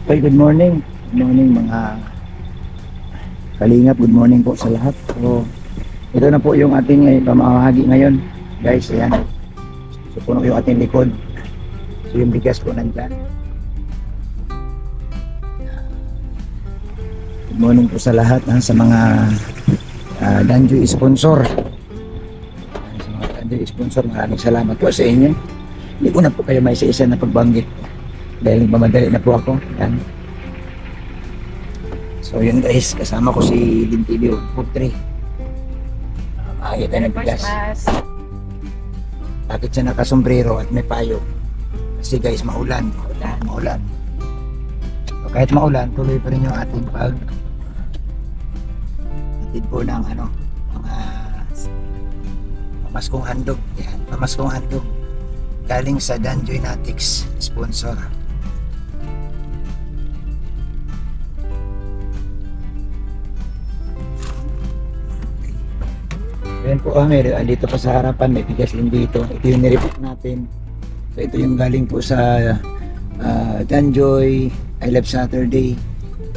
Okay, good morning. Good morning mga kalingap. Good morning po sa lahat. So, ito na po yung ating pamamahagi ngayon. Guys, ayan. So, puno yung ating likod. So, yung bigas po nandyan. Good morning po sa lahat, sa mga Danjoy sponsor. Sa mga Danjoy sponsor, maraming salamat po sa inyo. Hindi ko na po kayo may isa-isa na pagbanggit dahil mamadali na po ako. Yan. So yun guys, kasama ko si Dintilio Putri. Makakita ng bigas. Bakit siya nakasombrero at may payo? Kasi guys, maulan. Maulan. So, kahit maulan, tuloy pa rin yung ating atid po ng mga pamaskong handog. Yan, pamaskong handog. Galing sa Danjoy Natics sponsor. Ayan po kami, dito pa sa harapan, may bigas din dito. Ito yung nireport natin. So ito yung galing po sa Danjoy, I Love Saturday.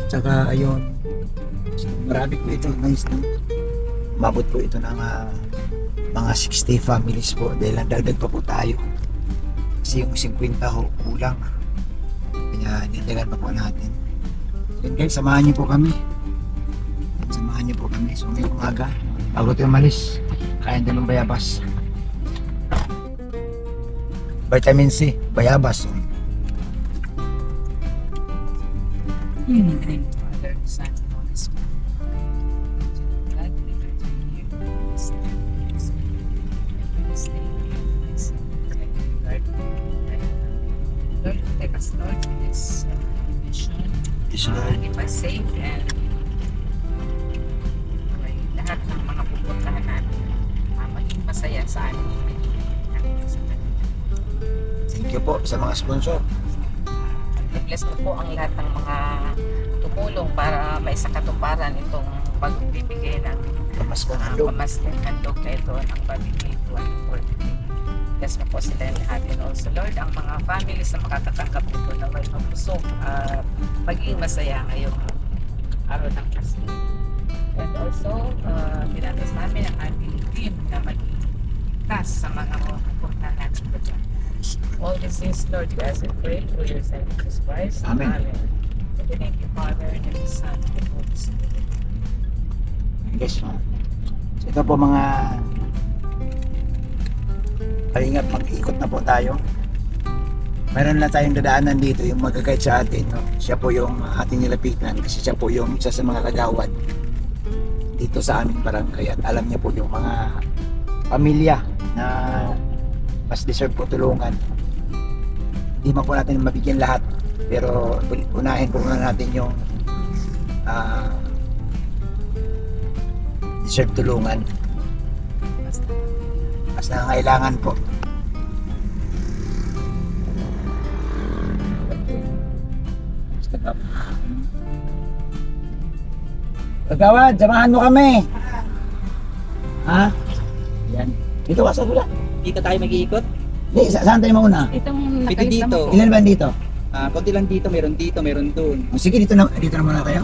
Tsaka ayun, so, marami po ito, nice na. Umabot po ito ng mga 60 families po dahil dagdag pa po tayo. Kasi yung 50 ho, kulang. Kaya dindagan pa po natin. So guys, samahan niyo po kami. Samahan niyo po kami. So may umaga, bago tayo malis, kain tayo ng bayabas. Vitamin C, bayabas. Father, Son, and Holy Spirit. God, we pray to you. This day, Lord, protect us, Lord, in this mission. Keep us safe and lahat ng mga pupuntahan natin maging masaya sa amin. Thank you po sa mga sponsor. I-bless ko po ang lahat ng mga tumulong para maisakatuparan itong pagbibigay ng Pamaskong handog. pamaskong handog na ito ng Pamilya 2043. Bless mo po sila lahat. And also, Lord, ang mga families na makakatanggap nito na may mabusog at maging masaya ngayong araw ng Pasko. And also, pinatas namin ang ating team na magigtas sa mga pupuntahan natin po dyan. All these things, Lord, we ask and pray through your Son, Jesus Christ. Amen. In the name of the Father, and of the Son, and of the Holy Spirit. Guys, so ito po mga kalingap, mag-iikot na po tayo. Meron na tayong dadaanan dito, yung magagayad sa atin, no? Siya po yung ating nilapitan kasi siya po yung isa sa mga kagawad dito sa aming barangay at alam niya po yung mga pamilya na mas deserve po tulungan. Hindi man po natin mabigyan lahat, pero unahin po muna natin yung deserve tulungan. Mas nangangailangan po. Kagawad, samahan mo kami. Ha? Yan. Dito ka sa gula. Dito tayo mag-iikot. Di, saan tayo mauna? Itong Pwede dito. Ilan ba dito? Konti lang dito, meron doon. O, sige, dito na muna tayo.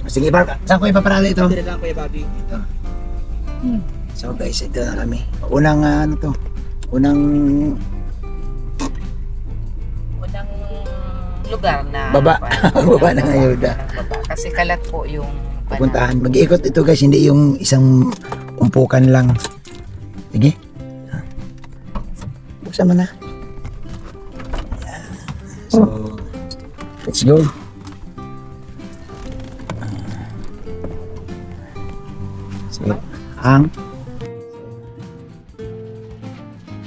O, sige, saan ko ipaparada ito? Dito lang, Kuya Bobby. Ito. So guys, ito na kami. Unang unang lugar na Baba. Baba ng ayuda. baba. Kasi kalat po yung Pupuntahan. Mag-iikot ito guys, hindi yung isang umpukan lang. Sige. Buksan mo na. So, let's go.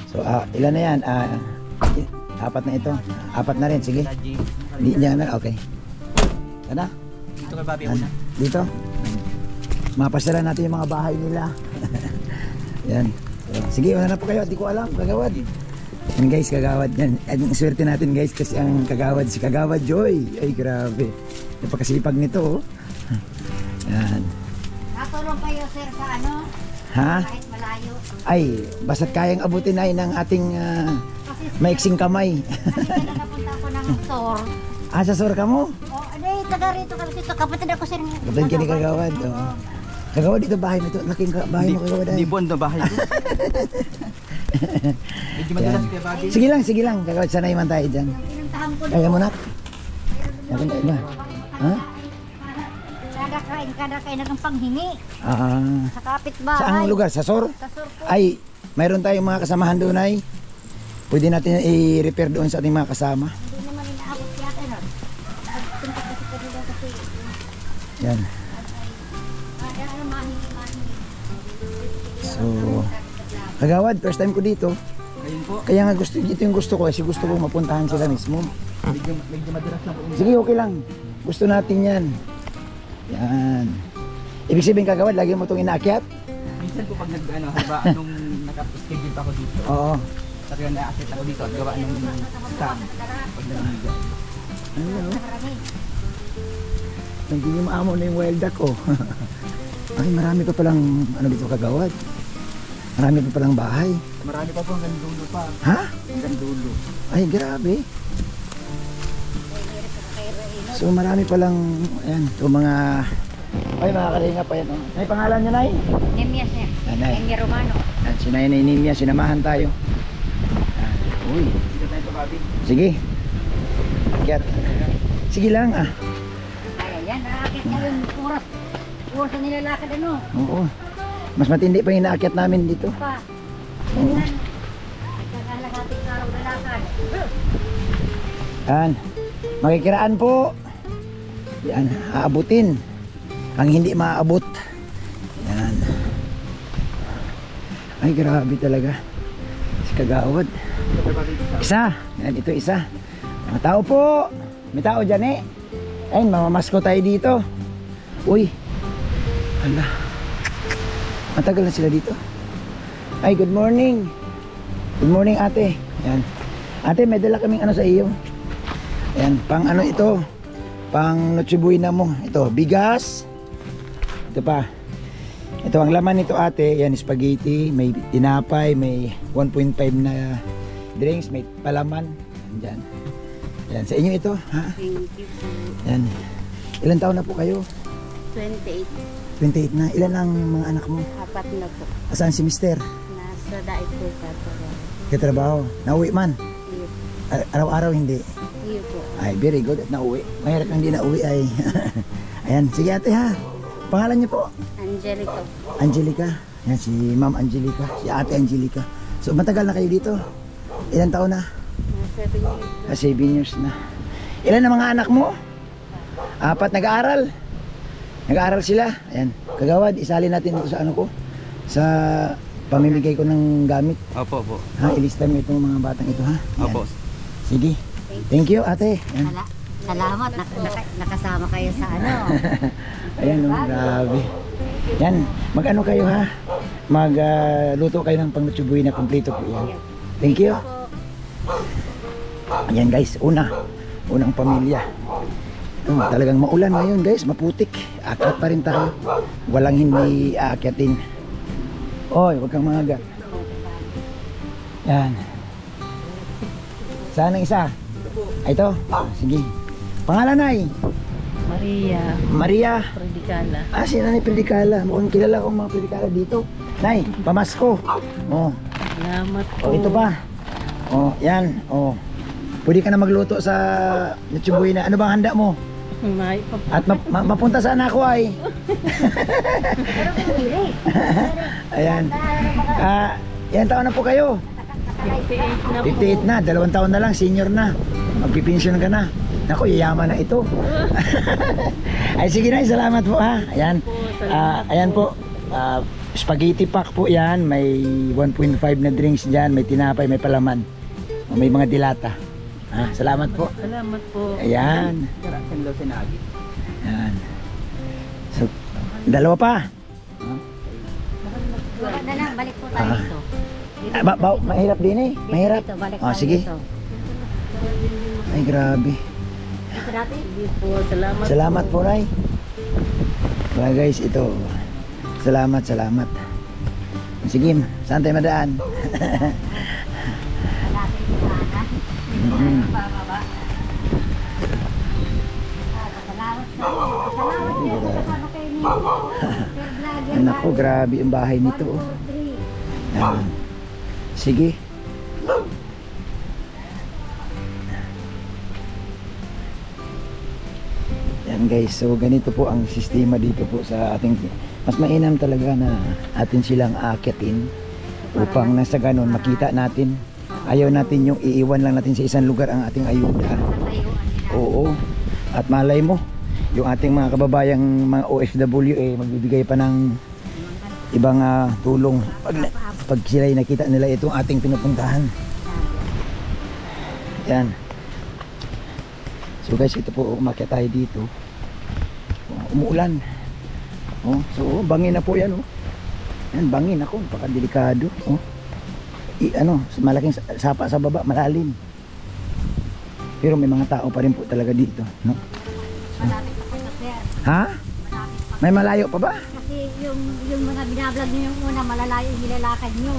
So, ilan na yan? Apat na ito. Apat na rin, sige. Hindi niya na, okay. Ano? Dito, Kuya Bobby, una. Dito? Mapasyalan natin yung mga bahay nila. Yan. So, sige, una na po kayo. Di ko alam, kagawad. Yan guys, kagawad yan. Ang swerte natin guys kasi ang kagawad, si Kagawad Joy. Ay, grabe. Napakasipag nito. Yan. Natulong kayo sir sa Ha? kahit malayo. Ay, basta't kayang abutin ay ng ating Kasi maiksing kamay. kasi kaya napunta ako ng store, Ah, sa Sor ka mo? Oh, aday, taga rito ka dito. Kapatid ako sir. Kapatid ka ni Kagawad. Oh. Kagawad, dito bahay mo ito. Laking bahay mo, Kagawad. Hindi po ang bahay ko. Medyo madulas kaya Bobby. Sige lang. Kagawad, sanay man tayo dyan. Pinuntahan ko Kaya mo na. Kaya ba? Ha? Kada kain ng panghingi. Ah, Sa kapitbahay. saang lugar? Sa Sor? Sa sur po. Ay, mayroon tayong mga kasamahan doon ay. Pwede natin i-repair doon sa ating mga kasama. Hindi naman inaabot yata no. Punta kasi ka dito kasi. Yan. Ano mahingi. So, Kagawad, first time ko dito. Ngayon po, Kaya nga dito yung gusto ko kasi gusto ko mapuntahan sila mismo. medyo madulas lang po. Sige, okay lang. Gusto natin yan. Yan. Ibig sabihin, Kagawad, lagi mo itong inaakyat? Minsan po pag halimbawa nung naka-schedule pa ako dito. Oo. Talagang na-asset ako dito at gawa nung staff. Pag nag-iiga. Ano yan, oh? Hindi niyo maamo na yung wild duck, oh. Ay, marami pa palang, ano dito, Kagawad? Marami pa palang bahay. Marami pa po hanggang dulo pa. Ha? Hanggang dulo. Ay, grabe. So, marami palang, ayan, ito mga, ay, mga kalinga pa yan, oh. Ay, pangalan niya, Nay? Nemia sir. Nay. Nemia Romano. Yan, si Nay Nimia, sinamahan tayo. Yan. Uy, Dito tayo pa Bobby. sige. Akyat. Sige lang, ah. Ayan yan. Nakakit na yung oras. Oras na nilalakad ano. Oo. Mas matindi pa yung inaakyat namin dito. Pa. Oo. Nagkakalahating araw na lakad. Yan. Makikiraan po. Yan, aabutin. Ang hindi maaabot. Yan. Ay, grabe talaga. Si Kagawad. Isa. Yan, ito isa. Mga tao po. May tao dyan eh. Ayun, mamamasko tayo dito. Uy. Hala. Matagal na sila dito. Ay, good morning. Good morning, ate. Yan. Ate, may dala kaming ano sa iyo. Ayan, pang ano ito? Pang Noche Buena mo. Ito, bigas. Ito pa. Ito, ang laman nito ate, yan, spaghetti, may tinapay, may 1.5 na drinks, may palaman. Yan. Yan, sa inyo ito, ha? Thank you po. Yan. Ilan taon na po kayo? 28. 28 na. Ilan ang mga anak mo? Apat na po. Asan si mister? Nasa daig po ka po. Katrabaho. Nauwi man? Iyo po. Araw-araw hindi. Iyo po. Ay, very good at nauwi. Mahirap ang hindi nauwi ay. Ayan, sige ate ha. Pangalan niyo po? Angelica. Angelica. Yan, si Ma'am Angelica. Si Ate Angelica. So, matagal na kayo dito? Ilan taon na? Nasa 7 years. 7 years na. Ilan ang mga anak mo? 4, nag-aaral. Nag-aaral sila. Ayan. Kagawad, isali natin dito sa ano ko. Sa pamimigay ko ng gamit. Opo, opo. Ha, ilista mo itong mga batang ito ha. Ayan. Opo. Sige. Thank you, ate. Ayan. Salamat. Nakasama kayo sa ano. Ayan, oh, grabe. Yan, mag-ano kayo ha? Mag-luto kayo ng pang-Noche Buena, kompleto po yan. Thank you. Ayan guys, unang pamilya. Talagang maulan ngayon guys, maputik. Akyat pa rin tayo. Walang hindi aakyatin. Oy, huwag kang mangagat. Yan. Saan ang isa? Ay, ito? Sige. Pangalan ay? Maria. Predicala. Ah, si Nanay Predicala. Mukhang kilala ko mga Predicala dito. Nay, pamasko. Oh. Salamat Oh, ito pa. Oh, yan. Oh. Pwede ka na magluto sa Noche Buena. Ano bang handa mo? May At mapunta saan ako ay? Ayan. Yan taon na po kayo? 58 na 58 na. 2 taon na lang. Senior na. Magpipensyon ka na. Naku, yayaman na ito. Ay, sige na. Salamat po ha. Ayan. Ayan po. Spaghetti pack po yan. May 1.5 na drinks dyan. May tinapay, may palaman. May mga dilata. Salamat po. Salamat po. Ayan. Karakan daw sinagi. Ayan. So, dalawa pa. Na lang, balik po tayo dito. Mahirap din eh. Mahirap. Dito, balik Oh, tayo sige. dito. Ay, grabe. Dito dati. Salamat. Salamat po, Ray. Mga guys, ito. Salamat. Sige, saan tayo madaan? Hanapin ko sana. Mhm. Bababa. grabe ang bahay nito. Oh. Yan. Sige. Yan guys, so ganito po ang sistema dito po sa ating, mas mainam talaga na atin silang aakyatin upang nasa ganun makita natin. Ayaw natin yung iiwan lang natin sa isang lugar ang ating ayuda. Oo. At malay mo, yung ating mga kababayang mga OFW magbibigay pa ng ibang tulong pag sila nakita nila itong ating pinupuntahan. Yan. So guys, ito po, umakyat tayo dito. Umuulan. Oh, so bangin na po yan. Oh. Yan, bangin ako, napakadelikado. Oh. Malaking sapa sa baba, malalim. Pero may mga tao pa rin po talaga dito, no? So, ha? May malayo pa ba? Kasi yung mga binablog nyo yung una, malalayo yung nilalakad nyo.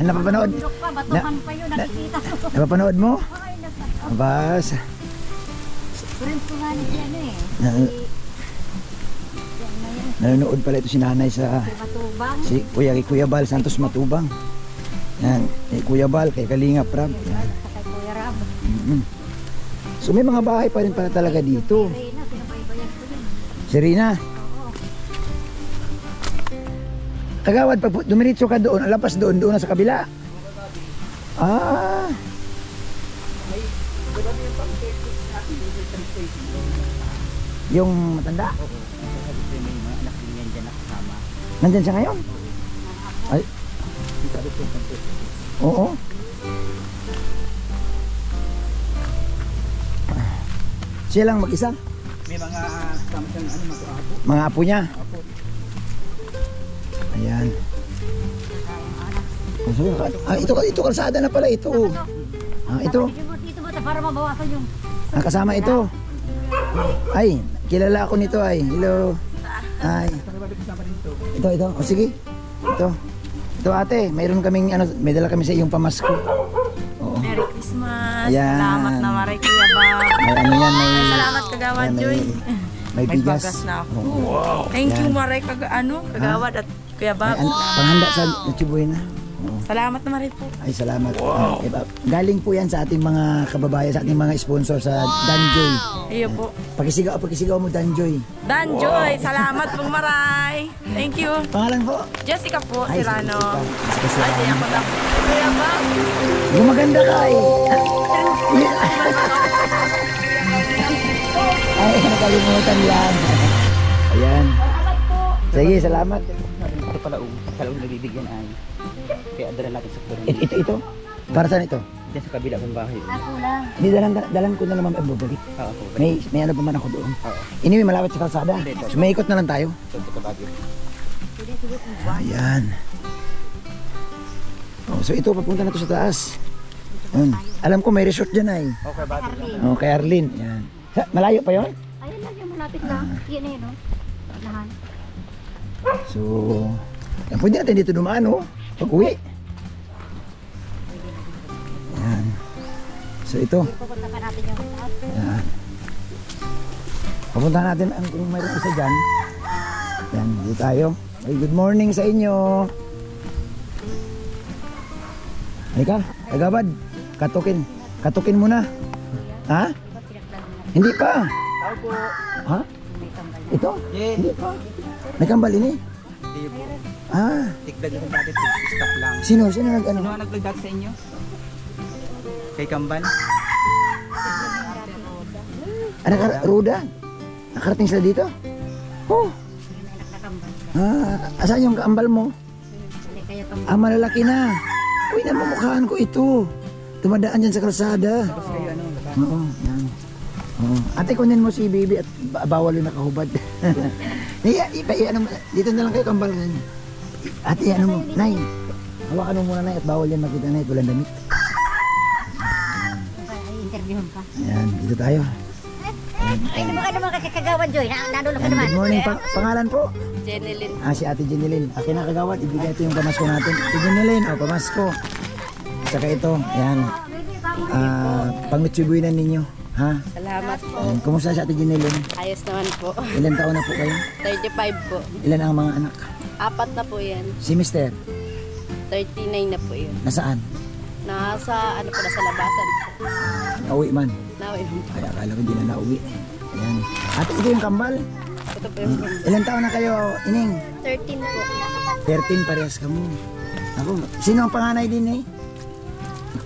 Napapanood? Bundok pa, batukan pa yun, nakikita ko. Napapanood mo? Ay, napapanood. Bas. Friends ko nga niya ano eh. Nanonood pala ito si nanay sa Si Matubang. si Kuya Bal Santos Matubang. Yan, Kuya Bal, kay Kalinga Prab. Yan. Sa kay Kuya Rab. So may mga bahay pa rin pala talaga dito. Reyna, pinabaybayan ko yun. Si Rina, Oo. Kagawad, pag dumiritso ka doon, alapas doon na sa kabila. Ah. Yung matanda? May mga anak din yan dyan nakasama. Nandyan siya ngayon? Ay. Oo. Siya lang mag-isa? May mga kasama siyang mga apo. Mga apo niya? Apo. Ayan. So, ito kalsada na pala ito. Ito. Dito mo para mabawasan yung Kasama ito. Ay, kilala ako nito ay. Hello. Ay. Ito. O sige. Ito. Ito ate, mayroon kaming may dala kami sa iyong pamasko. Oo. Merry Christmas. Ayan. Salamat na Maray Kuya Bab. May Salamat Kagawad Joy. may bigas. bagas na ako. Oo. Thank you Yan. Maray Kagawad at Kuya May Bab. panghanda sa Chibuy na. Oo. Salamat na Maray po. Ay, salamat. Galing po yan sa ating mga kababayan, sa ating mga sponsor sa Danjoy. Iyo po. Pagkisigaw mo Danjoy. Dan Joy, salamat pong Maray. Thank you. Pangalan po? Jessica po, Ay, Serrano. Jessica Ay, Serrano. ako na. Kuya Bab. Gumaganda ka eh. Ay, nakalimutan yan. Ayan. Sige, salamat. Ito pala talagang nabibigyan ay. Kaya dala natin sa kulong. Ito. Para saan ito? Diyan sa kabila kong bahay. ako lang. Hindi, dalan ko na naman babalik. Oo. May ano pa man ako doon. Oo. Anyway, malapit sa kalsada. So, may ikot na lang tayo. Ito sa Baguio. Ayan. Oh, so ito, papunta na to sa taas. Alam ko may resort dyan ay. Okay, Baguio. Oh, kay Arlene. Ayan. Malayo pa yon? Ayun lang yung malapit lang. Yan na yun, no? Lahan. So, yan, pwede natin dito dumaan, oh. Pag uwi. Ayan. So ito. Pupunta pa natin yung taas. Ayan. Papunta natin ang kung mayroon isa dyan. Yan, dito tayo. Ay, good morning sa inyo. Halika, Kagawad. Katukin mo na. Ha? Hindi pa. Tao po. Ha? Ito? Yes. Hindi pa. May kambal ini? Hindi po. Ah, Tigdag na natin. Stop lang. sino nag ano? Sino ang naglag sa inyo? Kay Kambal? Ruda. Nakarating sila dito? Oh. Asan yung kambal mo? Hindi kayo pang Malalaki na. Uy, namamukhaan ko ito. Dumadaan dyan sa kalsada. Tapos kayo ano? Oo, yan. Oo. Ate, kunin mo si baby at bawal yung nakahubad. Ano, dito na lang kayo kambal. Ate, ano mo? Nay, hawakan mo muna nay at bawal yan makita na walang damit. interviewin ka. Ayan, dito tayo. Ay, naman kasi Kagawad Joy. Nadulog ka Ayan, naman. good morning. Pangalan po? Jenilyn. Si Ate Jenilyn. Akin na Kagawad, ibigay ito yung pamasko natin. Ate Jenilyn, pamasko. Saka ito, ayan. Pang-mitsubuinan ninyo. Ha? Salamat po. Kumusta si Ate Jinilin? Ayos naman po. Ilan taon na po kayo? 35 po. Ilan ang mga anak? 4 na po yan. Si Mister, 39 na po yun. nasaan? Nasa ano po, nasa labasan po. Nauwi man. Nawin po. Ay, akala ko hindi na nauwi. Ayan. Ate, ito yung kambal. Ito po yung Ilan taon na kayo, Ining? 13 po. 13, parehas ka mo. Ako, sino ang panganay din eh?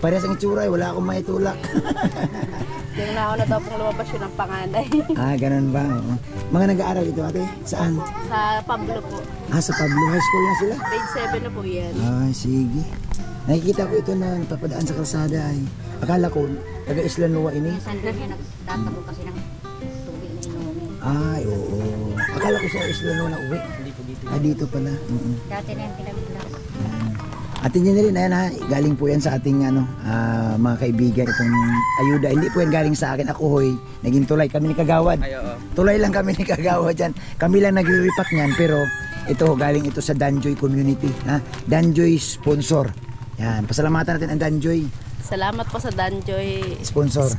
Parehas ang itsura, wala akong maitulak. Yung nauna daw pong lumabas yun ang panganay. Ganun ba? Oo. Mga nag-aaral ito, ate? Saan? Sa Pablo po. Sa Pablo High School na sila? Grade 7 na po yan. Ay, sige. Nakikita ko ito na papadaan sa kalsada ay. Akala ko, taga Isla Nueva ini. Sandali yan, nagtatago kasi ng tubig na inumin. Ay, oo. Akala ko sa Isla Nueva na uwi. Dito pala. Dati na yung pinagbilang. Atin nyo na rin, ayan ha, galing po yan sa ating mga kaibigan, itong ayuda. Hindi po yan galing sa akin, ako hoy, naging tulay kami ni Kagawad. Tulay lang kami ni Kagawad dyan. Kami lang nagre-repack niyan, pero ito, galing ito sa Danjoy community. Danjoy sponsor. Yan, pasalamatan natin ang Danjoy. Salamat po sa Danjoy Sponsor.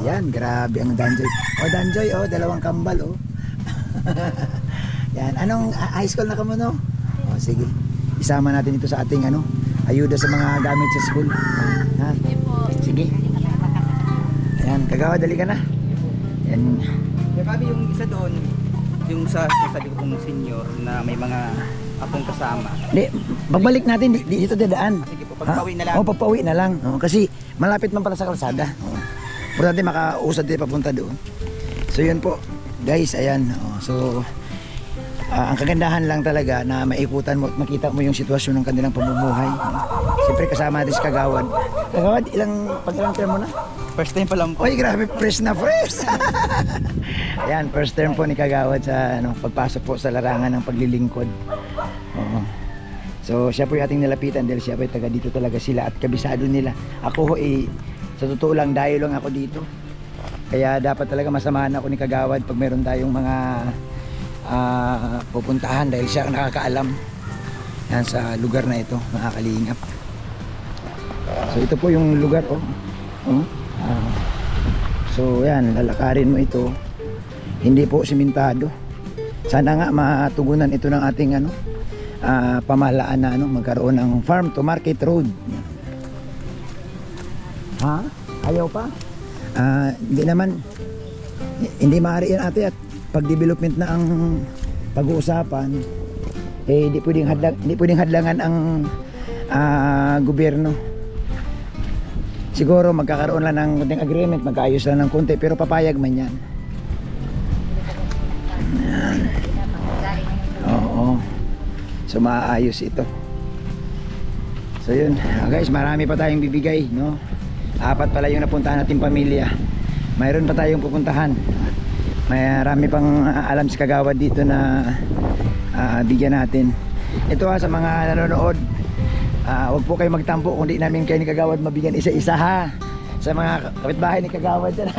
Ayan, grabe ang Danjoy. Danjoy, dalawang kambal, Yan, anong high school na ka mo, no? Sige. Isama natin ito sa ating ayuda sa mga gamit sa school. Ha? Sige. Ayan, Kagawad, dali ka na. Ayan. Kaya kami yung isa doon, yung sa sabi ko pong senior na may mga apong kasama. Di, pagbalik natin, dito dadaan. Sige po, pagpawi na lang. Pagpawi na lang. Kasi malapit man pala sa kalsada. Importante makausad din papunta doon. So yun po, guys, ayan. So, ang kagandahan lang talaga na maikutan mo at makita mo yung sitwasyon ng kanilang pamumuhay. Siyempre kasama natin si Kagawad. Kagawad, ilang term mo na? First time pa lang po. Oy, grabe, fresh na fresh. Ayan, first term po ni Kagawad sa pagpasok po sa larangan ng paglilingkod. Oo. So siya po yung ating nilapitan dahil siya po taga dito talaga sila at kabisado nila. Ako sa totoo lang, dahil lang ako dito. Kaya dapat talaga masamahan ako ni Kagawad pag meron tayong mga pupuntahan dahil siya ang nakakaalam yan sa lugar na ito, nakakalingap. So ito po yung lugar so yan, lalakarin mo ito, hindi po simentado. Sana nga matugunan ito ng ating pamahalaan na magkaroon ng farm to market road. Ha? Ayaw pa? Hindi naman, hindi maaari yan ate, at pag development na ang pag-uusapan, hindi pwedeng hadlangan ang gobyerno. Siguro magkakaroon lang ng kunting agreement, magkaayos lang ng konti, pero papayag man yan. Oo. So maayos ito. So yun, guys, marami pa tayong bibigay, no? 4 pala yung napuntahan nating pamilya. Mayroon pa tayong pupuntahan. Marami pang alam si Kagawad dito na bigyan natin. Ito sa mga nanonood, huwag po kayo magtampo kung di namin kayo ni Kagawad mabigyan isa-isa ha. Sa mga kapitbahay ni Kagawad dyan.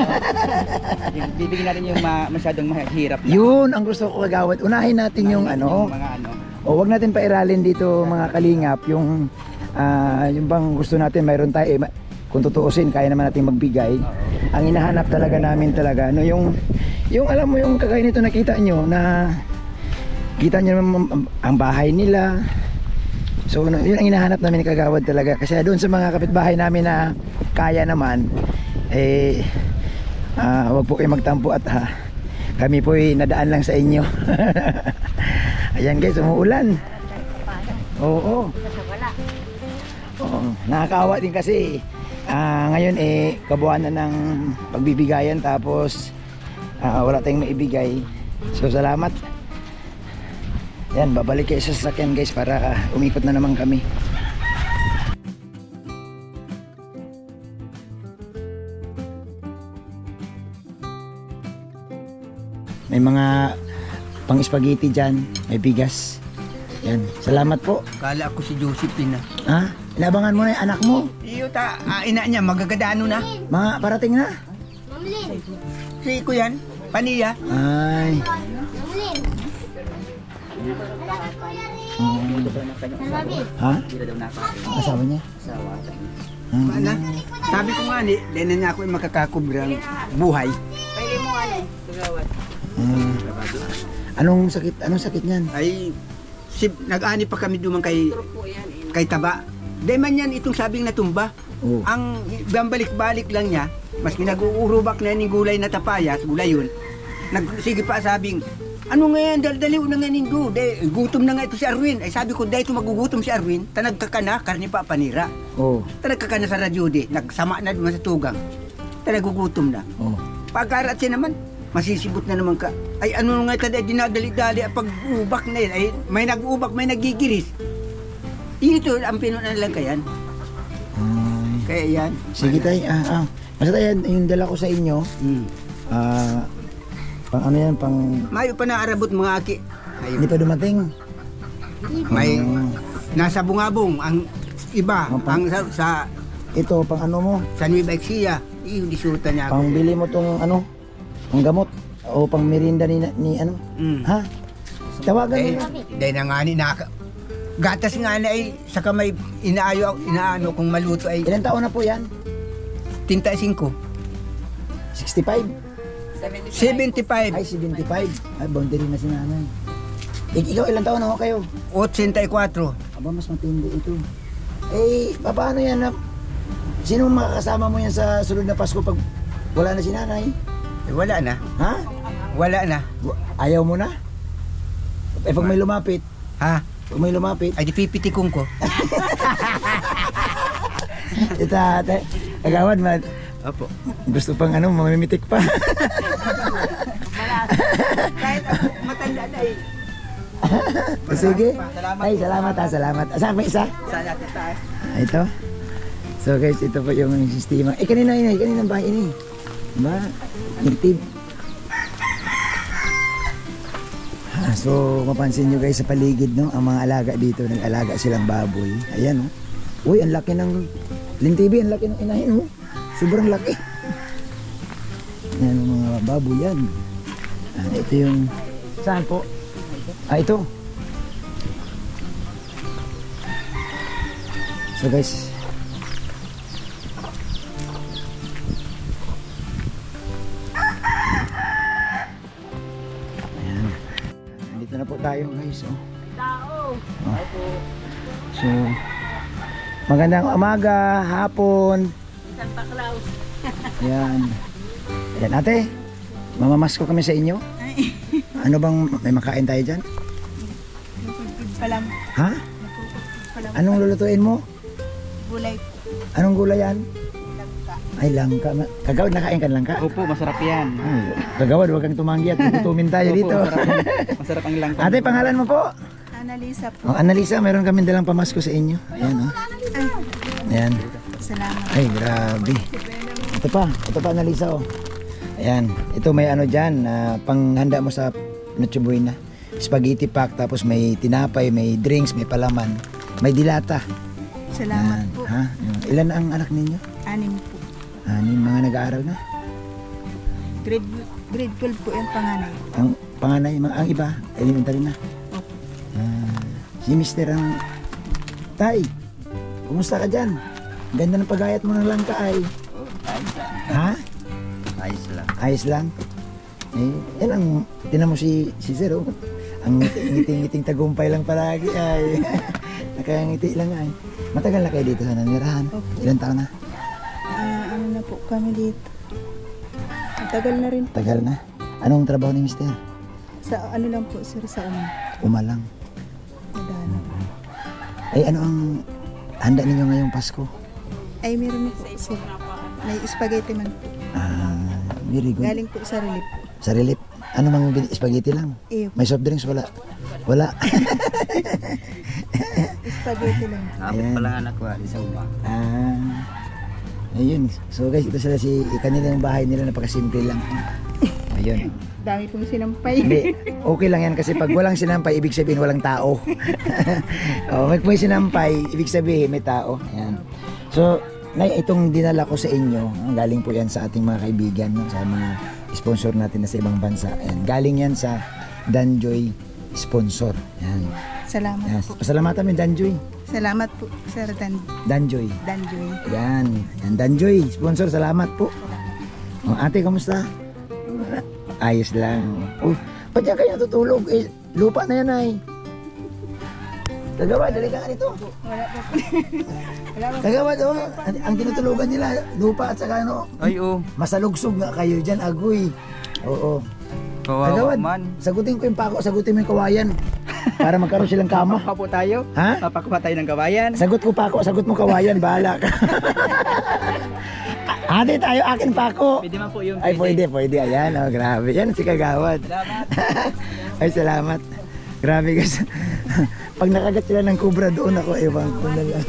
Bibigyan natin yung masyadong mahirap na. Yun ang gusto ko, Kagawad. Unahin natin yung wag natin pairalin dito mga kalingap. Yung bang gusto natin, mayroon tayo kung tutuusin, kaya naman natin magbigay. Ang hinahanap talaga namin talaga yung alam mo yung kagaya nito, nakita nyo na kita nyo ang bahay nila. So yun ang hinahanap namin ni Kagawad talaga, kasi doon sa mga kapitbahay namin na kaya naman wag po kayo magtampo at kami po nadaan lang sa inyo. Ayan guys, umuulan. Oo. Nakakaawa din kasi ngayon kabuuan na ng pagbibigayan, tapos wala tayong maibigay. So salamat. Yan, babalik kayo sa sasakyan guys para umikot na naman kami. May mga pang spaghetti dyan, may bigas. Yan, salamat po. Kala ko si Josephine na. Inabangan mo na yung anak mo. Iyo ina niya, magagadano na. Mga parating na. Si Kuyan, Paniya. Ay. Ha? Asawa niya? Mana? Sabi ko nga ni, dahil na ako ay makakakubrang buhay. Pwede mo ano, gawat. Anong sakit niyan? Ay, nag-ani pa kami duman kay Po yan eh. kay Taba. Dahil man yan itong sabing natumba. Oh. Ang balik-balik lang niya, maski nag-uurubak na yung gulay na tapayas, gulay yun, sige pa sabing, ano nga yan, dali-dali na nga nindo, gutom na nga ito si Arwin. Ay sabi ko, dahil ito magugutom si Arwin, tanagkakana, karni pa panira. Oh. Tanagkakana sa radyo di, nagsama na naman sa tugang, tanagugutom na. Oh. Pagkarat siya naman, masisibot na naman ka. Ay ano nga ito, dinadali-dali, pag-ubak na yun, ay may nag-ubak, may nagigiris. Ito, ang pinunan lang kayan. Kaya yan. Sige tay, basta yan, yung dala ko sa inyo, pang ano yan, pang... Mayo pa na arabot mga aki. Hindi pa dumating. May nasa bungabong ang iba, ang sa Ito, pang ano mo, sa Nueva Ecija. Yung disuta niya ako. pang bili mo tong ano, pang gamot, o pang merinda ni ano, ha? Tawagan mo na. Dahil na nga ni gatas nga na ay saka may inaano kung maluto ay Ilan taon na po yan? 35. 65? 75. Ay, 75. Ay, boundary na si nanay. Ikaw, ilang taon na ho kayo? 84. Aba, mas matindi ito. Eh, paano yan na? Sino makakasama mo yan sa sunod na Pasko pag wala na si nanay? Eh, wala na. Ha? Wala na. Ayaw mo na? Eh, pag may lumapit, Ha? pag may lumapit, Ay di pipitikong ko. ate, agawad man. Opo. Gusto pang ano, mamimitik pa. Kahit ako matanda na eh. Sige. Salamat. Ay, salamat ha, salamat. Saan pa isa? Sana tayo. Ito. So guys, ito po yung sistema. Eh, kanina bahay ini. Diba? Active. So, mapansin nyo guys sa paligid, no? Ang mga alaga dito, nag-alaga silang baboy. Ayan, no? Uy, ang laki ng lintibi, ang laki ng inahin, no? Sobrang laki. Yan ang mga baboy yan. Ito yung... Saan po? Ito. So guys, ayan. Nandito na po tayo guys. Oh. So, magandang umaga, hapon. Santa Claus. Ayan. Ayan ate, mamamasko kami sa inyo. Ano bang may makain tayo dyan? Palang Ha? Anong lulutuin mo? gulay Anong gulay yan? langka. Ay, langka. Kagawad, nakain ka ng langka? Opo, masarap yan. Ay, kagawad, huwag kang tumanggi at tutumin tayo dito. Masarap ang langka. Ate, pangalan mo po? Annalisa po. Oh, Annalisa, meron kami dalang pamasko sa inyo. Ayan, oh. Ayan. Salamat. Ay, grabe. Ito pa, Annalisa, oh. Ayan, ito may ano dyan, panghanda mo sa Noche Buena. Spaghetti pack, tapos may tinapay, may drinks, may palaman, may dilata. Salamat Ayan, po. ha? Ilan ang anak ninyo? 6 po. Mga nag-aaral na? Grade 12 po yung panganay. Ang panganay, ang iba, elementary na. Opo. Si Mr. ang Tay, kumusta ka dyan? Ganda ng pagayat mo ng langka ay. Ha? Ayos lang. Ayos lang. Eh, yan ang, tinan mo si Sir, oh. Ang ngiting-ngiting tagumpay lang palagi ay. Nakangiti lang ay. Matagal na kayo dito sa nanirahan? Opo. Ilan taon na? Ano na po kami dito. Matagal na rin po. Tagal na. Anong trabaho ni Mr.? Sa ano lang po sir sa Umalang. Madano. Ay, ano ang handa ninyo ngayong Pasko? Ay meron po sir. May spaghetti man po. Very good. Galing po sa relief. Sa relief, ano mang spaghetti lang? Eh, May soft drinks? Wala. Wala. spaghetti lang. Kapit pa lang anak ko, sa uma. Ayun. So guys, ito sila kanila yung bahay nila, napakasimple lang. Ayun. Dami pong sinampay. Hindi, okay lang yan kasi pag walang sinampay, ibig sabihin walang tao. May sinampay, ibig sabihin may tao. Ayan. So, itong dinala ko sa inyo, galing po yan sa ating mga kaibigan, no? Sa mga sponsor natin na sa ibang bansa. Ayan. Galing yan sa Danjoy sponsor. Ayan. Salamat Yes. po. Pasalamatan mo yung Danjoy. Salamat po, Sir Danjoy. Danjoy. Yan. Yan, Danjoy. Sponsor, salamat po. Oh, ate, kamusta? Ayos lang. Oh, ba't yan kayo natutulog? Eh, lupa na yan ay. Kagawad, dali ka nga nito. Kagawad, oh. Ang tinutulugan nila, lupa at saka ano. Ay, Masalugsog nga kayo dyan, agoy. Oo. kawawa Kagawad, man. sagutin ko yung pako, sagutin mo yung kawayan. Para magkaroon silang kama. Papakuha po tayo. Ha? Papakuha tayo ng kawayan. Sagot ko pako, sagot mo kawayan, bahala ka. Ate tayo, akin pako. Pwede man po yung Ay, pwede. Ayan, oh, grabe. Yan si Kagawad. Salamat. Ay, salamat. Grabe guys. Pag nakagat sila ng kubra doon ako, ewan ko na lang.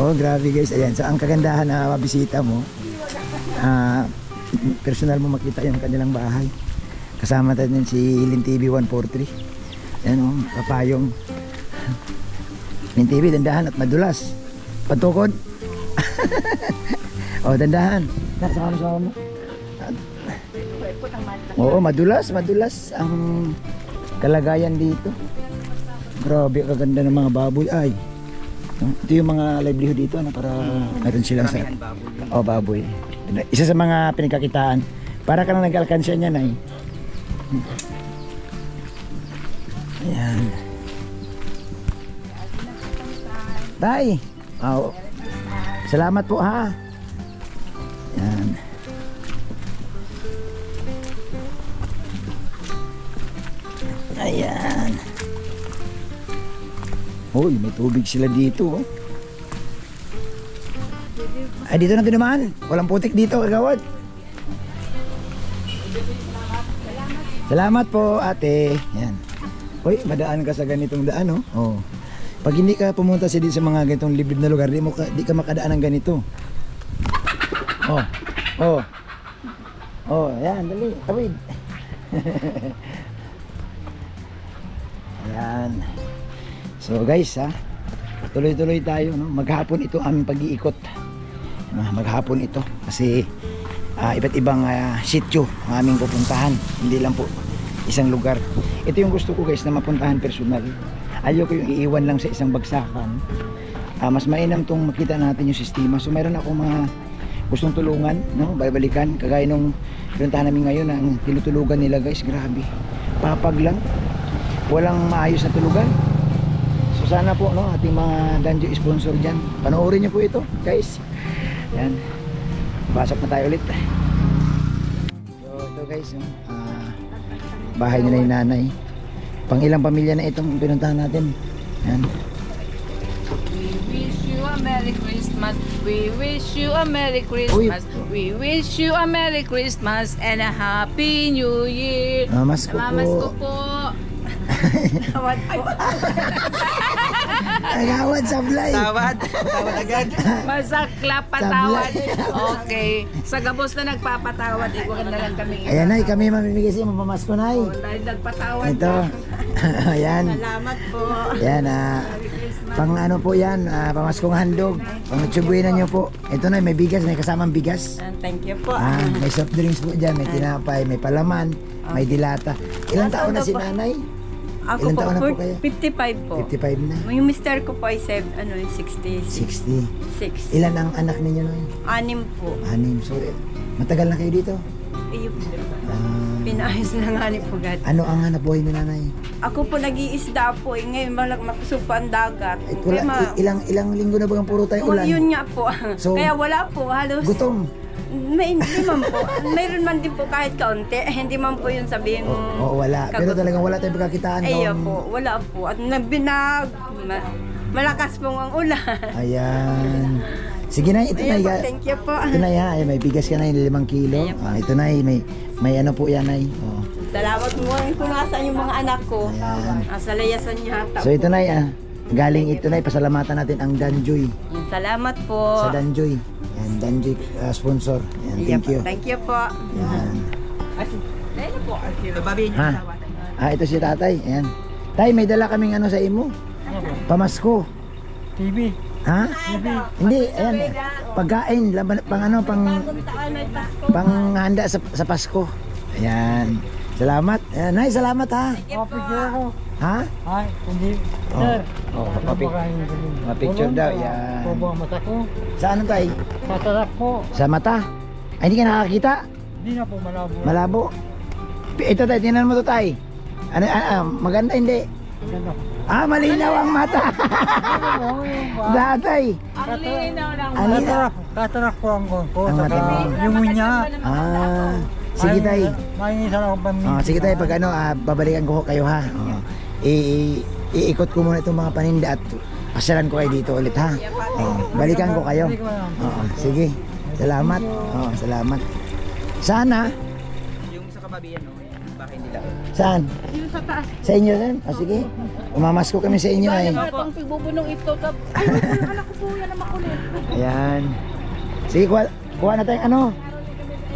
Oh, grabe guys. Ayan, so ang kagandahan na mabisita mo, personal mo makita yung kanilang bahay. Kasama natin si Lin TV 143. Ayan oh, papayong. Lin TV, dandahan at madulas. Patukod. Oh, dandahan. Sama mo. Oo, madulas ang kalagayan dito. Grabe, kaganda ng mga baboy. Ay, ito yung mga livelihood dito na para meron silang sa... Oh, baboy. Isa sa mga pinagkakitaan. Para ka lang nag-alkansya niyan ay. Ayan. Tay. Oh. Salamat po ha. Ayan. Ayan. Uy, may tubig sila dito. Oh. Ay, dito na ginamaan. Walang putik dito, Kagawad. Salamat po, ate. Yan. Uy, madaan ka sa ganitong daan, oh. Oh. Pag hindi ka pumunta sa mga ganitong liblib na lugar, di ka makadaan ng ganito. Oh. Oh. Oh, yan, dali. Tawid. Ayan. So guys, tuloy-tuloy tayo, no? Maghapon ito aming pag-iikot. Maghapon ito kasi iba't ibang sityo ang aming pupuntahan. Hindi lang po isang lugar. Ito yung gusto ko guys na mapuntahan personal. Ayoko yung iiwan lang sa isang bagsakan. Mas mainam tong makita natin yung sistema. So meron ako mga gustong tulungan, no? Babalikan kagaya nung pinuntahan namin ngayon ang tinutulugan nila guys. Grabe. Papag lang. Walang maayos na tulugan. So sana po, no, ating mga Danjoy sponsor dyan, panoorin nyo po ito guys. Yan, pasok na tayo ulit. So ito guys, no? Bahay nila yung nanay. Pang ilang pamilya na itong pinuntahan natin. Yan. We wish you a Merry Christmas. We wish you a Merry Christmas. We wish you a Merry Christmas and a Happy New Year. Namamas ko po. Tawad po. Agawad sablay. Tawad agad. Masakla patawad. Okay. Sa gabos na nagpapatawad, ikuha na lang kami. Ayan ay, kami mamimigay siya, mapamasko na ay. Dahil nagpatawad. Ito. Ayan. Salamat po. Yan, pang ano po yan, pamaskong handog. Pang tsubuinan nyo po. Ito na, may bigas, may kasamang bigas. Thank you po. May soft drinks po dyan, may tinapay, may palaman, may dilata. Ilang taon na si nanay? Ako Ilang po, taon na po kayo? 55 po. 55 na. Yung mister ko po ay 66. 60. Ilan ang anak ninyo nun? 6 po. 6. So, matagal na kayo dito? Iyo po. Ah, Pinayos na nga ni po gad. ano ang hanap buhay ni nanay? Ako po nag-iisda po. Ngayon makusupa ang dagat. Wala, ilang linggo na bagang puro tayo ulan? Yun nga po. So, Kaya wala po. Halos. Gutom? Hindi man po. Mayroon man din po kahit kaunti. Hindi man po yun sabihin mo. Oo, wala. Pero talagang wala tayong pagkakitaan. Iyo po. Wala po. At malakas pong ang ulan. Ayan. Sige na, ito na. Ayan po, thank you po. Ito na yan, may bigas ka na, 5 kilo. Ito na, may ano po yan ay. Oh. Salamat mo kung nasaan yung mga anak ko. Ayan. Nasa layasan niya hata. So ito na, galing ito na, pasalamatan natin ang Danjoy. Salamat po. Sa Danjoy. Yan, Danjoy sponsor. Yan, thank you. Thank you po. Yan. Bababihin Ha? Ito si tatay. Ayan. Tay, may dala kaming ano sa imo. Pamasko. TV. Ha? Hindi, ayan. Pagkain, pang handa sa Pasko. Ayan. Salamat. Nay, salamat ha. Ha? Ay, hindi. Oh. Sir. Oh, mapicture daw. Yan. Tubo ang mata ko. Saan tay? Katarak po. Sa mata? Ay, hindi ka nakakita? Hindi na po malabo. Malabo. Ito tay, tingnan mo to tay. Ano, maganda hindi? Ganda. Malinaw ang mata. Datay. Ang linaw ng Ang linaw. Katarak po ang ko. Ang mata mo. Yung niya. Sige tay. Mainisan ako pa. Sige tay, pag babalikan ko kayo ha. Iikot ko muna itong mga paninda at pasyalan ko kayo dito ulit ha. Balikan ko kayo. Sige. Salamat. Salamat. Sana. Yung sa kababiyan, no? Yung bahay nila. Saan? Yung sa taas. Sa inyo din? Sige. Umamasko kami sa inyo eh. Itong pigbubunong ito. Ay, yung anak ko po yan na makulit. Ayan. Sige, kuha na tayong ano.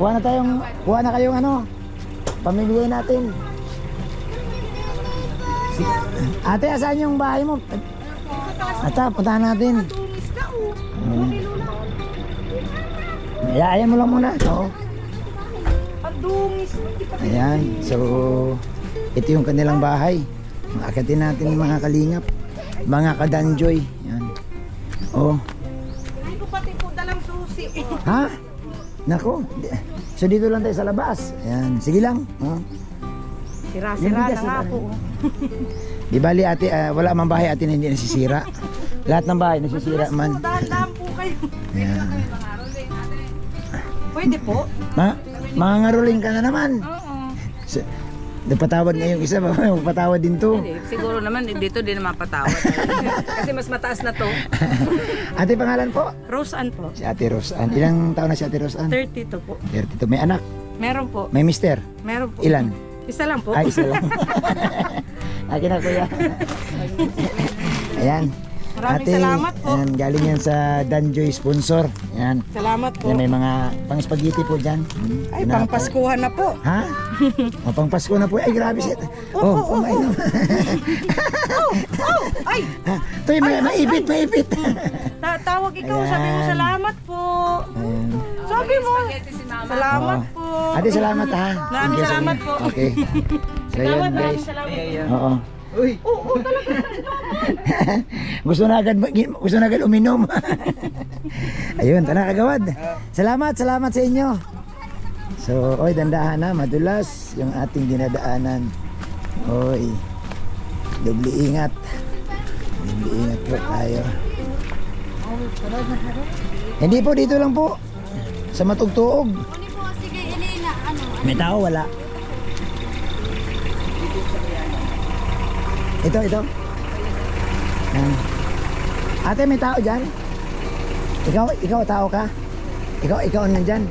Kuha na kayong ano. Pamilihan natin. Sige. Ate, asan yung bahay mo? Ata, puntahan natin. Ayan mo lang muna. Oo. Ayan. So, ito yung kanilang bahay. Akitin natin yung mga kalingap. Mga kadanjoy. Ayan. Oh. Ay, ko pati po dalang susi. Ha? Nako. So dito lang tayo sa labas. Ayan. Sige lang. Sira-sira na nga po. Di bali ate, wala mang bahay ate na hindi nasisira. Lahat ng bahay nasisira man. Dahan-dahan po kayo. Ayan. Pwede po. Mga ngaruling ka na naman. Oo. Napatawad ngayong isa, magpatawad din to. Hindi, siguro naman dito din na mapatawad. Kasi mas mataas na to. Ate, pangalan po? Roseanne po. Si Ate Roseanne. Ilang taon na si Ate Roseanne? 32 po. 32. May anak? Meron po. May mister? Meron po. Ilan? Isa lang po. Ay, isa lang. Akin na kuya. Ayan. Maraming salamat po. Ayan, galing yan sa Danjoy sponsor. Ayan. Salamat po. Ayan, may mga pang spaghetti po dyan. Ay, pangpaskuhan na po. Ha? Pang Pasko na po. Ay, grabe siya. Mainom. Ay! Toy, maipit. Tawag ikaw, sabi mo Ayan. salamat po. Ayan. Sabi mo, Si mama. salamat po. Ate, salamat ha. Maraming salamat po. Okay. So yun guys. Oo. Uy! gusto na agad uminom. Ayun, tara kagawad. Salamat sa inyo. So, oy, dandahan na, madulas yung ating dinadaanan. Oy. Doble ingat. Doble ingat po tayo. Hindi po, dito lang po. Sa Matugtuog. May tao, wala. Ito. Ate, may tao dyan? Ikaw tao ka? Ikaw nandyan?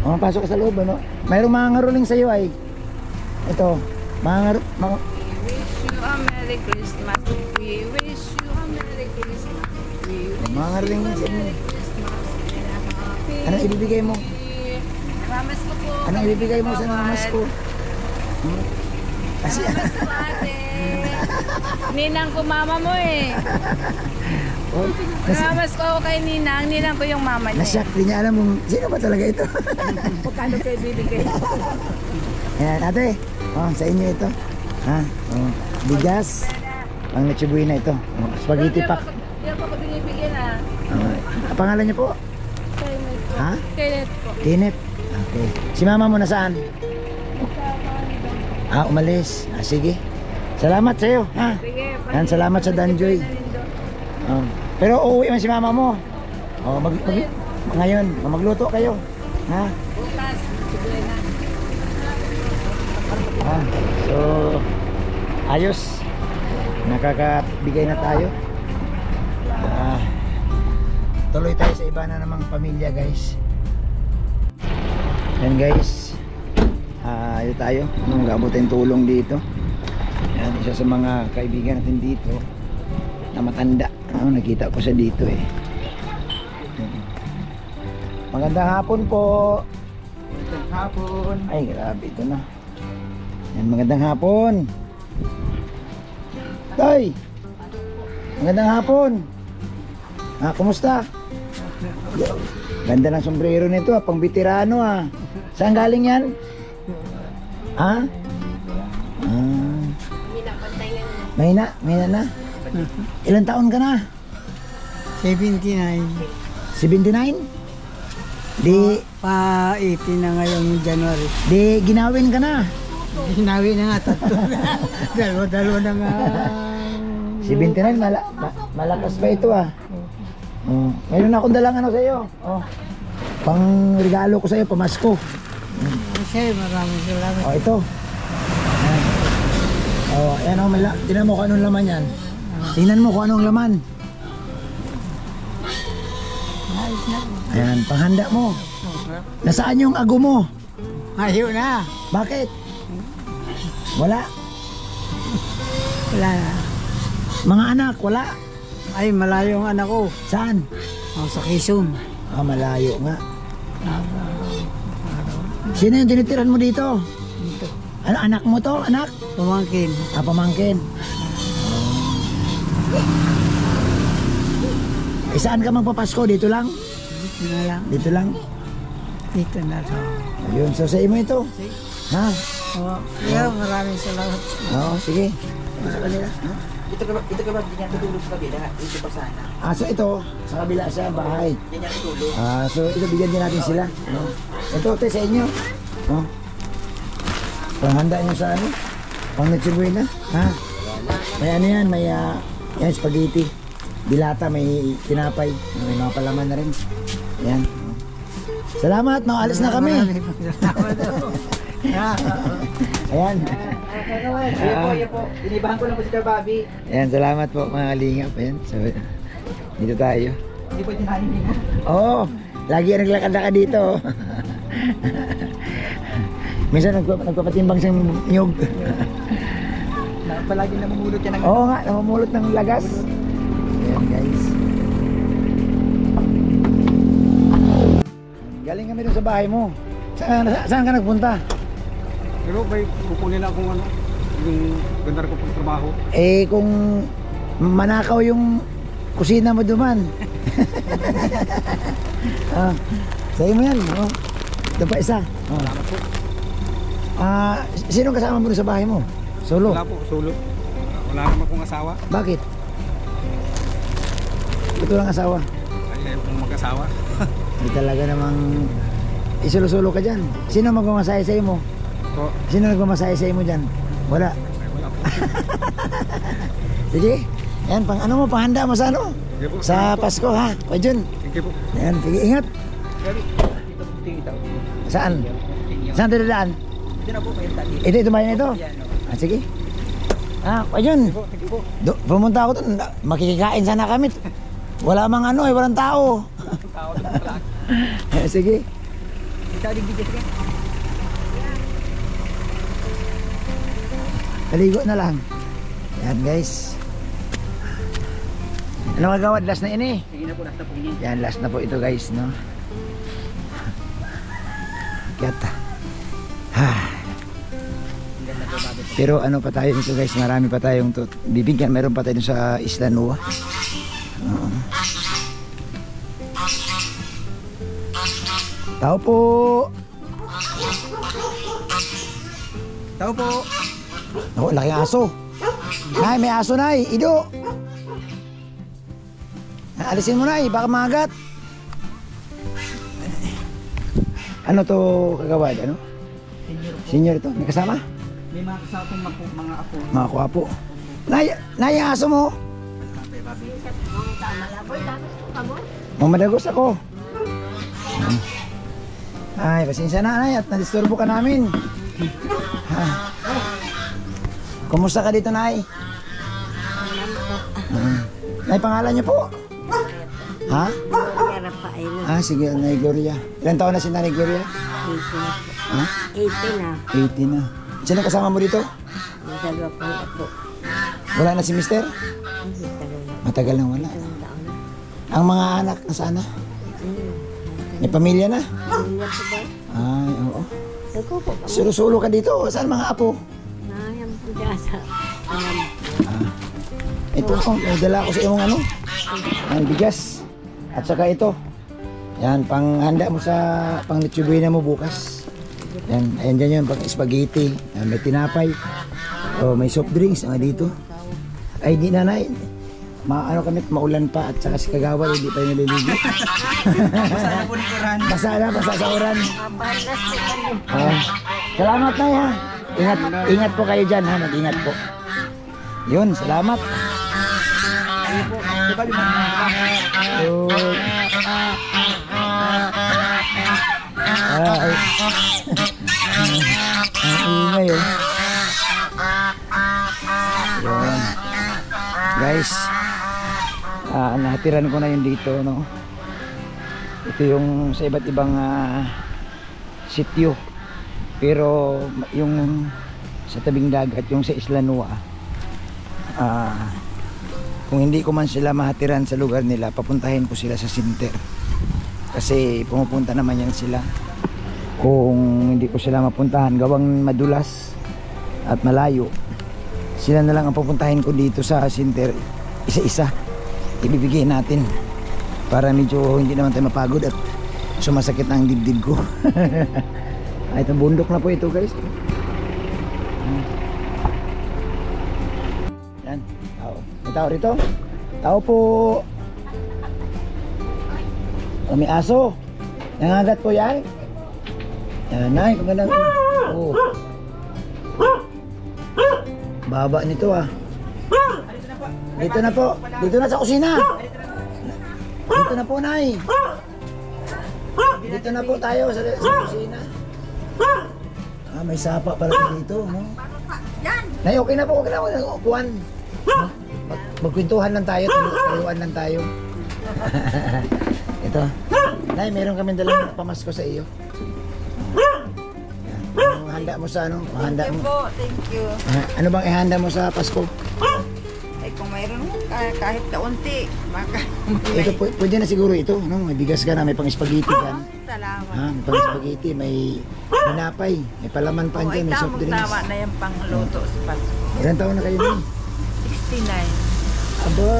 Pasok ka sa loob, ano? Mayroong mga ngaruling sa'yo ay. Ito, We wish you a Merry Christmas. We wish you a Merry Christmas. We wish mga ngaruling you a sa'yo. Merry Christmas and a Happy Anong ibibigay mo? Ramas ko po. Anong ibibigay mo sa namas ko? Kasi, Ramas ko ate. Ninang ko mama mo eh. Ramas ko ako kay Ninang. Ninang ko yung mama niya. nasyak, di niya alam kung sino ba talaga ito. Pagkano kayo bibigay? Ayan, ate. Sa inyo ito. Bigas. Ang nachibuhi na ito. Spaghetti pack. Hindi ako binibigyan ah. Pangalan niyo po? Kenneth po. Ha? Kenneth po. Kenneth. Okay. Si mama mo nasaan? Umalis. Sige. Salamat sa iyo, ha? Sige. Yan, salamat sa Danjoy. Pero uuwi man si mama mo. Ngayon, magluto kayo. Ha? Bukas. Siguro na. So, ayos. Nakakabigay na tayo. Tuloy tayo sa iba na namang pamilya, guys. Yan, guys. Ayos tayo. Mag-abutin tulong dito. Yan, isa sa mga kaibigan natin dito na matanda. Nakita ko siya dito eh. Magandang hapon po. Magandang hapon. Ay, grabe ito na. Yan, magandang hapon. Tay! Magandang hapon. Kumusta? Ganda ng sombrero nito, pang veterano ah. Saan galing yan? Ha? Mahina na. Ilan taon ka na? 79. 79? Di, Pa 18 na ngayon January. di ginawin ka na. Hinawi na nga tatlo. Dalawa na nga. 79, malakas pa ito ah. Mayroon akong dalang ano sa iyo. Oh. Pang regalo ko sa iyo, pamasko. Kasi maraming salamat. Oh, ito. Ayan. Oh, ayan oh, tingnan mo kung anong laman yan. Tingnan mo kung anong laman. Ayan, panghanda mo. Nasaan yung ago mo? Ayaw na. Bakit? Wala. Wala na. Mga anak, wala. Ay, malayo ang anak ko. Saan? Sa Quezon. Ah, malayo nga. Sino yung tinitiran mo dito? Dito. Ano, anak mo to? Anak? Pamangkin. Ah, pamangkin. Eh, saan ka magpapasko? Dito lang? Dito na lang. Dito lang? Dito na lang. Ayun, so sa imo ito. Ha? Kaya maraming salamat. Oo, sige. Sa kanila. Ito ka ba ganyan tutulog sa kabila? Ito pa sana. Ah, so ito, sa kabila siya, bahay. Ganyan tutulog. Ah, so ito, bigyan din natin sila. No? Ito, te, sa inyo. No? Panghanda nyo sa ano? Pang Noche Buena. Ha? May ano yan, may yan, spaghetti. Dilata, may tinapay. May mga palaman na rin. Yan. Salamat, no? Alis na kami. Ayan. Ayan po. Inibahan ko lang po si Kababi. Ayan, salamat po mga kalingap. Ayan, so, dito tayo. Hindi po tinahin mo. Oo, lagi yan naglakad-lakad dito. Minsan nagpapatimbang siyang nyug. Palagi namumulot yan ng... Oo nga, namumulot ng lagas. Ayan guys. Galing kami dun sa bahay mo. Saan ka nagpunta? Pero may kukunin akong ano, yung gandar ko pang trabaho. Eh kung manakaw yung kusina mo duman. Sa'yo mo yan. Oh. Ito pa isa. Sino kasama mo dun sa bahay mo? Solo? Wala po, solo. Wala naman akong asawa. Bakit? Ito lang asawa. Ay, ayaw kong mag-asawa. Hindi talaga namang isolo-solo ka dyan. Sino magmamasahe sa'yo mo? Po. Sino nagmamasahe sa'yo mo dyan? Wala. Ay, wala po. Sige. Yan, pang ano mo, panghanda mo sa ano? Sige po. Sa Pasko ha? O Jun. Thank you po. Yan, sige, ingat. Saan? Saan tayo dadaan? Ito na po kayo tali. Ito ba yun ito? Ah, sige. O Jun. Thank you po. Pumunta ako doon. Makikikain sana kami. Wala mang ano eh, walang tao. Sige. Ito din bigyan ka. Naligo na lang. Yan guys. Ano magawad? Last na ini. Sige na po, last na po yun. Yan, last na po ito guys, no? Kata. Pero ano pa tayo nito guys, marami pa tayong bibigyan. Meron pa tayo sa Isla Nua. Tao po. Tao po. Ako, laking aso. Nay, may aso nay. Ido. Alisin mo nay, baka magat. Ano to kagawad? Ano? Senior ito. May kasama? May mga kasapong mga apo. Mga kuwapo. Nay, ang aso mo. Mamadagos ako. Ay, pasensya na nay at nadisturbo ka namin. Kumusta ka dito, Nay? Nay, pangalan niyo po? Ha? Sige, Nay Gloria. Ilan taon na si Nanay Gloria? 18 Ha? 18 18 na. na. Sino kasama mo dito? Dalawa pa ako. Wala na si Mister? Matagal na wala. Ang mga anak, nasaan na? May pamilya na? Ay, oo. Sulo-sulo ka dito. Saan mga apo? Nayang po dyan sa alam. Ito ko, may dala ko sa iyong ano? Ang bigas. At saka ito. Yan, panghanda mo sa pang-Noche Buena mo bukas. Yan, ayan dyan yun, pang spaghetti. Yan, may tinapay. Oh, may soft drinks nga dito. Ay, di nanay. Ano kami, maulan pa at saka si Kagawad, hindi pa yung naliligo. Basa sa oran. Salamat na ha. Ingat po kayo dyan ha, mag-ingat po. Yun, salamat. Ay. Ang ingay oh. Yun. Guys, natiran ko na yun dito, no? Ito yung sa iba't ibang sityo. Pero yung sa tabing dagat, yung sa Isla Nua, kung hindi ko man sila mahatiran sa lugar nila, papuntahin ko sila sa center. Kasi pumupunta naman yan sila. Kung hindi ko sila mapuntahan, gawang madulas at malayo, sila na lang ang pupuntahin ko dito sa center. Isa-isa ibibigay natin para medyo hindi naman tayo mapagod at sumasakit ang dibdib ko. Ay, itong bundok na po ito guys. Yan, tao. May tao rito? Tao po. Oh, may aso. Nangagat po yan. Yan, nay, kagandang. Oh. Baba nito ah. Dito na po. Dito na sa kusina. Dito na po, nay. Dito na po tayo sa kusina. May sapa pala dito, no? Nay, okay na po, okay na po. Upuan. Magkwentuhan lang tayo, tayuan lang tayo. Ito. Nay, meron kami dalang pamasko sa iyo. Ano handa mo sa ano? Handa mo. Thank you. Ano bang ihanda mo sa Pasko? Ay, kung mayroon mo, kahit kaunti, Ito, pwede na siguro ito, no? May bigas ka na, may pang-spaghetti ka. salamat. May pang-spaghetti, may pinapay, may palaman pa dyan, may soft drinks. Tama na yung pangluto sa Pasko. Ilan taon na kayo nun? 69. Aba,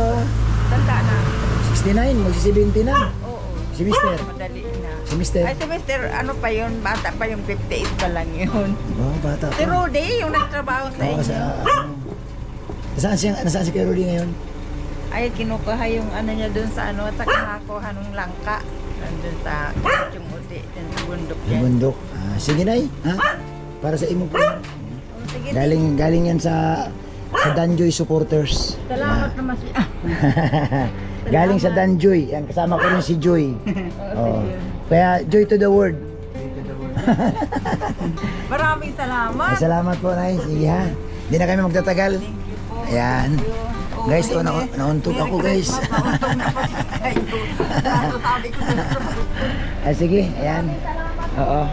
Tanda na. 69, magsi-70 na. Oo. Si Mister. Madali na. Si Mister. Ay, si Mister, ano pa yun? Bata pa yung 58 pa lang yun. Oh, bata pa. Si Rudy, yung nagtrabaho sa Oo, inyo. Nasaan si Kuya Rudy ngayon? Ay, kinukuha yung ano niya dun sa ano, sa kinakuha nung langka. Nandun sa yung uti, dun sa bundok Yung yan. bundok. Sige nay, ha? Para sa imo po. Oh, sige, Galing yan sa Danjoy supporters. salamat naman siya. Galing sa Danjoy. Yan, kasama ko rin si Joy. Oh. Kaya Joy to the world. Maraming salamat. Ay, salamat po, Nay. Sige ha. Hindi na kami magtatagal. Ayan. Guys, nauntog ako guys. Ay, sige. Ayan. Oo.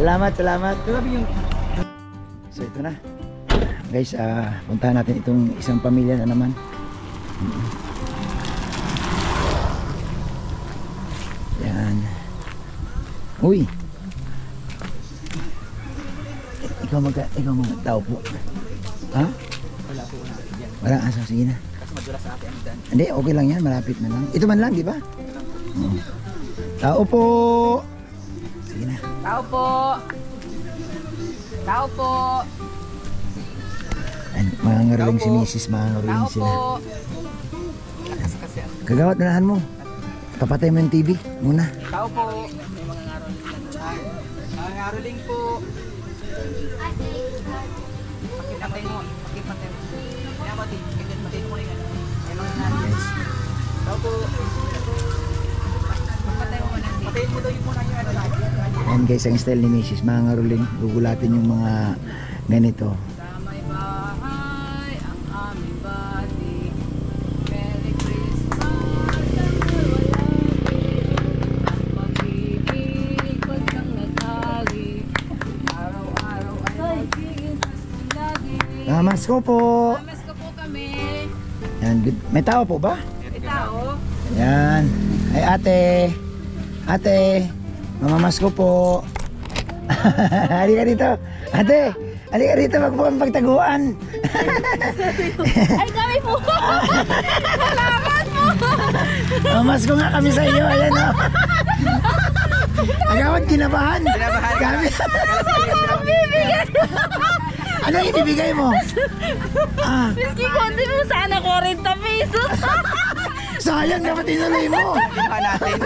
Salamat. So, ito na. Guys, puntahan natin itong isang pamilya na naman. Yan. Uy. Ikaw magtao po. Ha? Wala po na. Walang asa, sige na. Kasi madulas sa atin ang dyan. Hindi, okay lang yan, malapit na lang. Ito man lang, di ba? Oo. Tao po. Sige na. Tao po. Tao po. Mga ngaruling si Mrs. Mga Tao ngaruling po. sila. Lakas kasi ang Kagawad, unahan mo. Papatay mo yung TV muna. Tao po. May mga ngaroling dyan. Mga ngaroling po. Pakipatay mo. Kaya patay mo rin yan. May mga ngaroling. Tao po. Patayin mo daw yung muna yung ano lang. Ayan guys, ang style ni Mrs. Mga ngaruling. Gugulatin yung mga ganito. Sa may bahay, ang aming bati. Merry Christmas, ang walwalhati. Ang pag-ibig, pag kang naghali. Araw-araw ay magiging Paskong lagi. Namasko po. Mamas ko po kami. Yan, may tao po ba? May tao. Yan. Ay ate, mamamasko po. Halika dito. Ate, halika dito, magpagtaguan. Ay, kami po! Salamat po! Mamasko nga kami sa iyo. Ayan o. Agawad, kinabahan. Kami. Ano yung ibibigay mo? Ah, Miski konti mo sana 40 pesos. sayang naman tinuloy mo. Tingnan natin.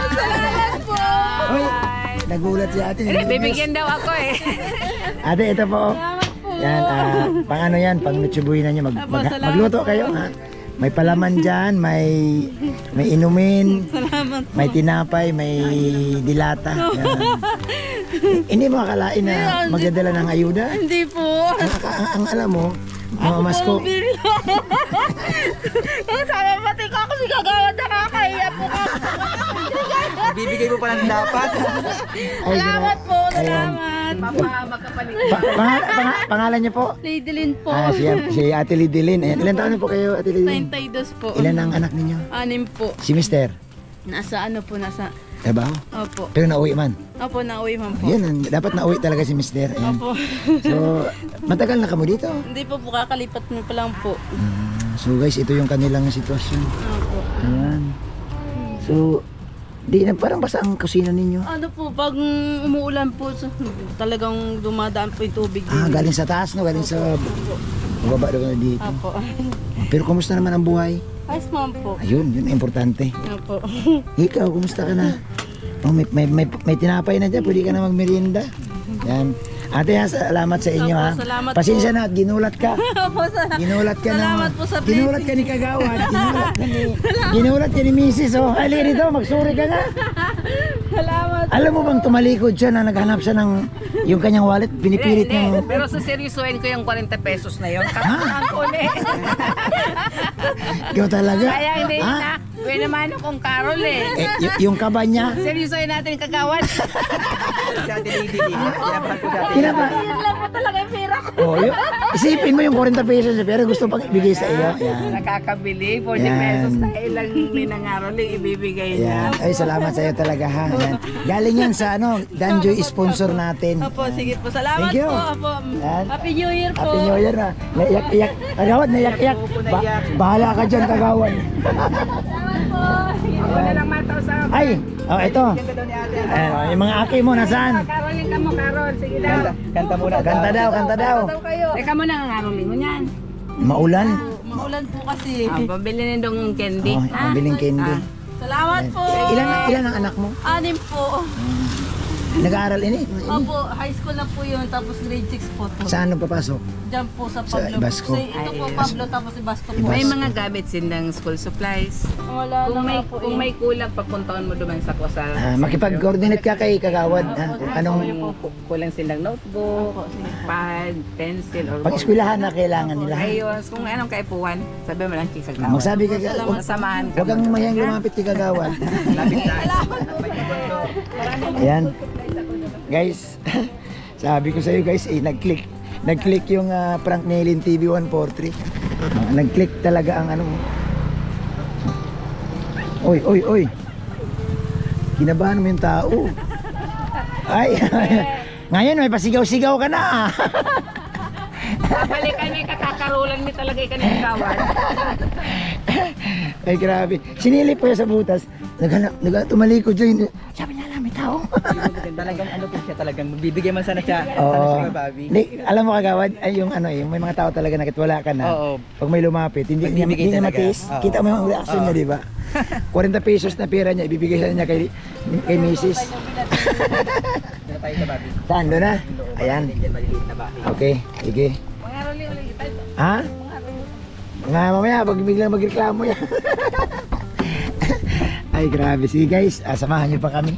Salamat po. Uy, nagulat si ate. Bibigyan daw ako eh. Ate, ito po. Yan, pang ano yan, pang mitsubuhi na nyo. Magluto kayo, ha? May palaman dyan, may inumin, may tinapay, may dilata. Yan. Hindi mo akalain na magdadala ng ayuda? Hindi po. Ang alam mo, mamasko. Sama pati ko ako si Kagawad, nakakaiyak po ka. Bibigay mo pa ng dapat. Salamat po, Ayan. salamat. Pangalan niyo po? Lidilin po. Si Ate Lidilin. Ayan. Ilan taon na po kayo, Ate Lidilin? 92 po. Ilan ang anak ninyo? 6 po. Si Mister? Nasa ano po, nasa... Trabaho? Opo. Pero nauwi man. Opo, nauwi man po. Yan, dapat nauwi talaga si Mister. Ayan. Opo. So, matagal na kamo dito? Hindi po po, kakalipat mo pa lang po. So guys, ito yung kanilang sitwasyon. Opo. Ayan. So, di na parang basa ang kusina ninyo. Ano po, pag umuulan po, talagang dumadaan po yung tubig din. Galing sa taas, no? Galing sa baba daw na dito. Opo. Pero kumusta naman ang buhay? Ayos man po. Ayun, yun ang importante. Opo. Ikaw, kumusta ka na? Oh, may tinapay na dyan, pwede ka na magmerienda. Yan. Ate, salamat sa inyo. Opo, ha. salamat Pasensya na at ginulat ka. Opo, Ginulat ka salamat po sa blessing. Ginulat ka ni Kagawad. Ginulat ka ni Mrs. Oh, halika rito, magsuri ka nga. Salamat. Alam mo bang tumalikod siya na naghanap siya ng yung kanyang wallet, pinipilit niyang... Pero sa seryosoin ko yung 40 pesos na yun. Katangan ko ulit. Ikaw talaga? Kaya hindi Ha? na. Pwede naman akong Carol eh. Yung kaba niya, Seryosoin natin Kagawad. Si Ate Lidilin. Kinabahan ko dati. kinaba. Yun lang po talaga yung pera ko. Oh, isipin mo yung 40 pesos pero gusto pang ibigay sa iyo. Yan. Nakakabili. 40 Yan. pesos na ilang minangaroling ibibigay niya. Yan. Ay, salamat sa iyo talaga ha. Yan. Galing yan sa ano, Danjoy sponsor natin. Opo, sige po. Salamat Thank you. po. Opo. Yan. Happy New Year po. Happy New Year na. Naiyak-iyak. Kagawad, naiyak-iyak. Bahala ka dyan, Kagawad. Ako na lang mataw sa... Ay, oh, ito. Ayan, oh, yung mga aki mo, nasaan? Karolin ka mo, Karol. Sige daw. Kanta muna. Kanta daw, kanta daw. Teka mo na ang ngaroling mo niyan. Maulan. Maulan po kasi. Pabili nindong candy. Oh, mabiling candy. Salamat po. Ilan ang anak mo? 6 po. Nag-aaral ini? Opo, high school na po yun. Tapos grade 6 po to. Saan papasok? Diyan po sa Sa Pablo. Basco. Ito po Pablo, tapos si Basco po. May mga gamit sindang school supplies. Wala Kung na may nga po kung may kulang papuntaon mo duman sa kusa. Makipag-coordinate ka kay Kagawad. Ha? Kung anong Kulang silang notebook, pad, pencil or pag-eskwelahan na kailangan nila. ayos, kung anong kaipuan, sabi mo lang kay Kagawad. Magsabi ka, Samahan ka. huwag kang mayang lumapit kay Kagawad. Ayan. Guys, sabi ko sa iyo guys, nag-click yung prank ni Lin TV 143. Nag-click talaga ang ano. Oy. Kinabahan mo yung tao. Ay, ngayon may pasigaw-sigaw ka na. Babalikan ni kakakarulan ni talaga ikanang Kagawad. Ay grabe. Sinilip ko sa butas. Tumalikod siya. Sabi niya, may tao. Talagang ano po siya talagang magbibigay man sana siya. Oo. Sana siya kay Bobby. Hindi, alam mo Kagawad, ay yung ano yung may mga tao talaga nakit wala ka na. Oo. Pag may lumapit, hindi niya Magbibigay talaga. matiis. Oo. Kita mo yung reaction niya, di ba? 40 pesos na pera niya, ibibigay sa niya kay Mrs. Dito tayo sa Bobby. Saan? Doon na? Ayan. Diyan maliliit na bahay. Okay, sige. Mangaroling ulit tayo. Ha? Nga mamaya, pag biglang magreklamo yan. Ay grabe, sige guys, samahan niyo pa kami.